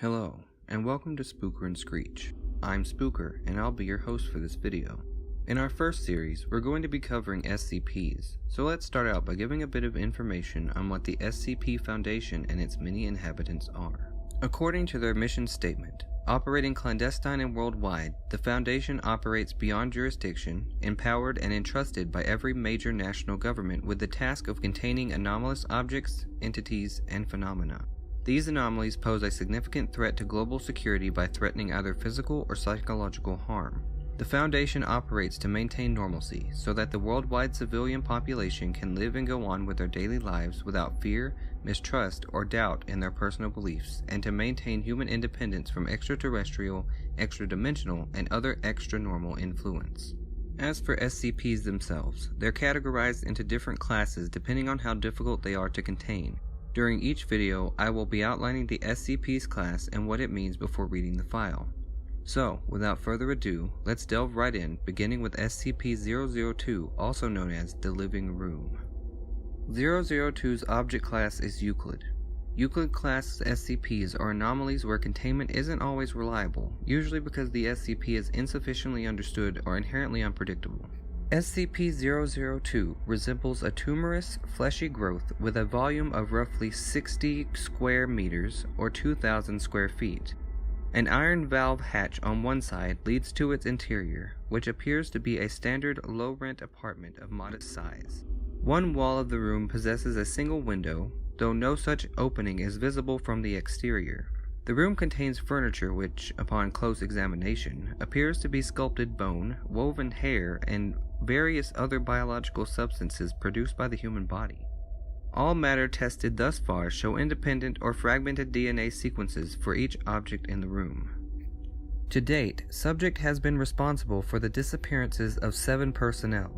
Hello, and welcome to Spooker and Screech. I'm Spooker, and I'll be your host for this video. In our first series, we're going to be covering SCPs, so let's start out by giving a bit of information on what the SCP Foundation and its many inhabitants are. According to their mission statement, operating clandestine and worldwide, the Foundation operates beyond jurisdiction, empowered and entrusted by every major national government with the task of containing anomalous objects, entities, and phenomena. These anomalies pose a significant threat to global security by threatening either physical or psychological harm. The Foundation operates to maintain normalcy so that the worldwide civilian population can live and go on with their daily lives without fear, mistrust, or doubt in their personal beliefs, and to maintain human independence from extraterrestrial, extra-dimensional, and other extra-normal influence. As for SCPs themselves, they're categorized into different classes depending on how difficult they are to contain. During each video, I will be outlining the SCP's class and what it means before reading the file. So, without further ado, let's delve right in, beginning with SCP-002, also known as the Living Room. 002's object class is Euclid. Euclid class SCPs are anomalies where containment isn't always reliable, usually because the SCP is insufficiently understood or inherently unpredictable. SCP-002 resembles a tumorous, fleshy growth with a volume of roughly 60 square meters or 2,000 square feet. An iron valve hatch on one side leads to its interior, which appears to be a standard low-rent apartment of modest size. One wall of the room possesses a single window, though no such opening is visible from the exterior. The room contains furniture which, upon close examination, appears to be sculpted bone, woven hair, and various other biological substances produced by the human body. All matter tested thus far show independent or fragmented DNA sequences for each object in the room. To date, subject has been responsible for the disappearances of 7 personnel.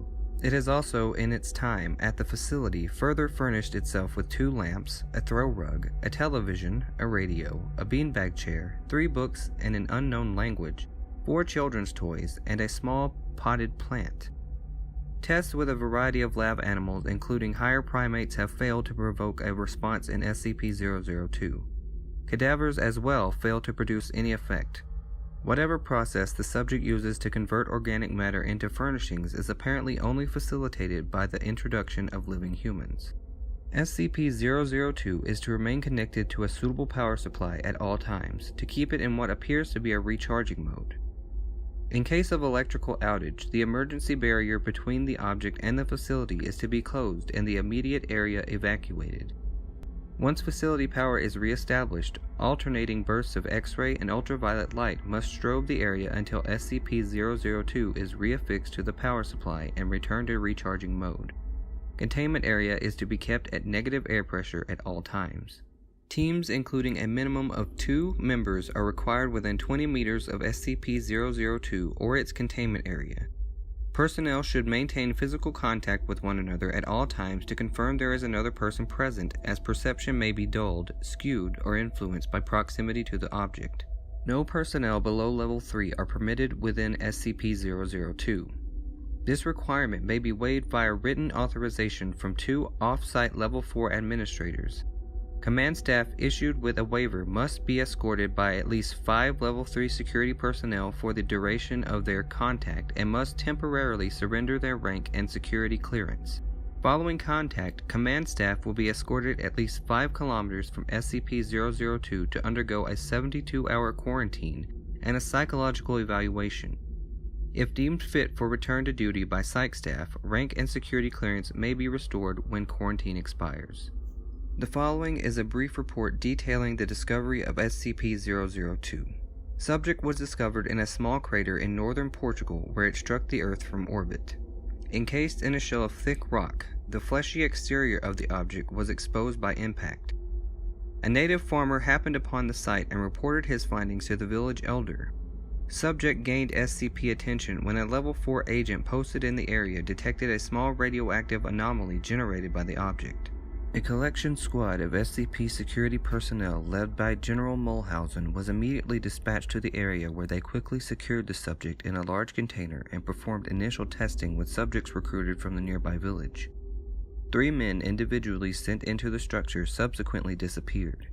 It has also, in its time at the facility, further furnished itself with 2 lamps, a throw rug, a television, a radio, a beanbag chair, 3 books in an unknown language, 4 children's toys, and a small potted plant. Tests with a variety of lab animals, including higher primates, have failed to provoke a response in SCP-002. Cadavers as well fail to produce any effect. Whatever process the subject uses to convert organic matter into furnishings is apparently only facilitated by the introduction of living humans. SCP-002 is to remain connected to a suitable power supply at all times, to keep it in what appears to be a recharging mode. In case of electrical outage, the emergency barrier between the object and the facility is to be closed and the immediate area evacuated. Once facility power is re-established, alternating bursts of X-ray and ultraviolet light must strobe the area until SCP-002 is reaffixed to the power supply and returned to recharging mode. Containment area is to be kept at negative air pressure at all times. Teams including a minimum of 2 members are required within 20 meters of SCP-002 or its containment area. Personnel should maintain physical contact with one another at all times to confirm there is another person present, as perception may be dulled, skewed, or influenced by proximity to the object. No personnel below Level 3 are permitted within SCP-002. This requirement may be waived via written authorization from 2 off-site Level 4 administrators. Command staff issued with a waiver must be escorted by at least 5 Level 3 security personnel for the duration of their contact and must temporarily surrender their rank and security clearance. Following contact, command staff will be escorted at least 5 kilometers from SCP-002 to undergo a 72-hour quarantine and a psychological evaluation. If deemed fit for return to duty by psych staff, rank and security clearance may be restored when quarantine expires. The following is a brief report detailing the discovery of SCP-002. Subject was discovered in a small crater in northern Portugal where it struck the Earth from orbit. Encased in a shell of thick rock, the fleshy exterior of the object was exposed by impact. A native farmer happened upon the site and reported his findings to the village elder. Subject gained SCP attention when a Level 4 agent posted in the area detected a small radioactive anomaly generated by the object. A collection squad of SCP security personnel led by General Mulhausen was immediately dispatched to the area where they quickly secured the subject in a large container and performed initial testing with subjects recruited from the nearby village. 3 men individually sent into the structure subsequently disappeared.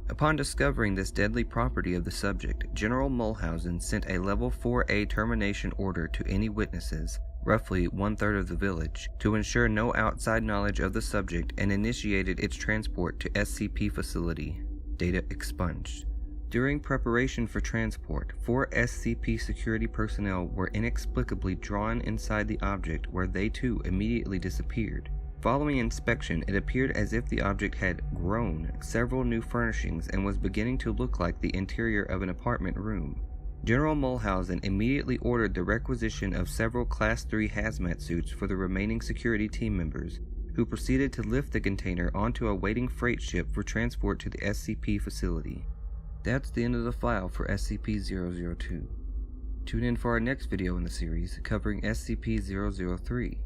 Upon discovering this deadly property of the subject, General Mulhausen sent a Level 4A termination order to any witnesses, roughly 1/3 of the village, to ensure no outside knowledge of the subject, and initiated its transport to SCP facility. Data expunged. During preparation for transport, 4 SCP security personnel were inexplicably drawn inside the object, where they too immediately disappeared. Following inspection, it appeared as if the object had grown several new furnishings and was beginning to look like the interior of an apartment room. General Mulhausen immediately ordered the requisition of several Class 3 hazmat suits for the remaining security team members, who proceeded to lift the container onto a waiting freight ship for transport to the SCP facility. That's the end of the file for SCP-002. Tune in for our next video in the series covering SCP-003.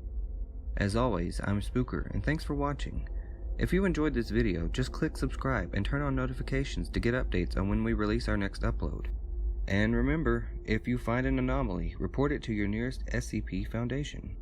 As always, I'm Spooker, and thanks for watching. If you enjoyed this video, just click subscribe and turn on notifications to get updates on when we release our next upload. And remember, if you find an anomaly, report it to your nearest SCP Foundation.